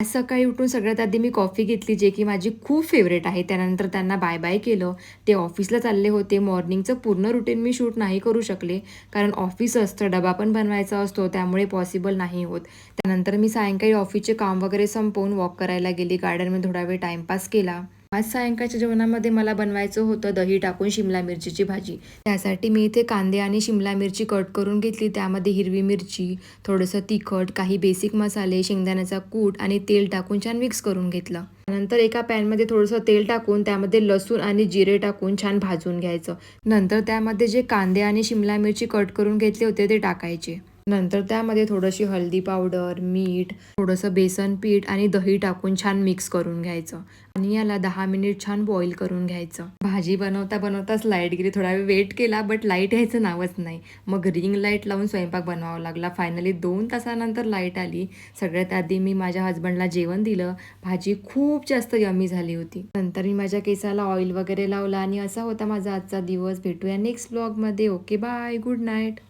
आज सकाळी उठून सगळ्यात आधी मी कॉफी घेतली, जे की माझी खूप फेव्हरेट आहे. त्यानंतर त्यांना बाय-बाय केलं. ते ऑफिसला चालले होते. मॉर्निंगचं पूर्ण रुटीन मी शूट नाही करू शकले, कारण ऑफिस असतं, डबा पण बनवायचा असतो, त्यामुळे पॉसिबल नाही होत. त्यानंतर मी सायंकाळी ऑफिसचे काम वगैरे संपवून वॉक करायला गेली. गार्डनमध्ये थोडा वेळ टाईमपास केला. आज सायंकाळच्या जेवणामध्ये मला बनवायचं होतं दही टाकून शिमला मिरचीची भाजी. त्यासाठी मी इथे कांदे आणि शिमला मिरची कट करून घेतली. त्यामध्ये हिरवी मिरची, थोडंसं तिखट, काही बेसिक मसाले, शेंगदाण्याचा कूट आणि तेल टाकून छान मिक्स करून घेतलं. नंतर एका पॅनमध्ये थोडंसं तेल टाकून त्यामध्ये लसूण आणि जिरे टाकून छान भाजून घ्यायचं. नंतर त्यामध्ये जे कांदे आणि शिमला मिरची कट करून घेतले होते ते टाकायचे. नंतर त्यामध्ये थोडीशी हळदी पावडर, मीठ, थोडंसं बेसन पीठ आणि दही टाकून छान मिक्स करून घ्यायचं आणि याला 10 मिनिट छान बॉईल करून घ्यायचं. भाजी बनवता बनवताच लाईट गेली. थोडा वेळ वेट केला, बट लाईट यायचं नावच नाही. मग रिंग लाईट लावून स्वयंपाक बनवावा लागला. फायनली 2 तासानंतर लाईट आली. सगळ्यात आधी मी माझ्या हसबंडला जेवण दिलं. भाजी खूप जास्त यम्मी झाली होती. नंतर मी माझ्या केसाला ऑइल वगैरे लावला आणि असा होता माझा आजचा दिवस. भेटूया नेक्स्ट ब्लॉगमध्ये. Okay, bye, good night.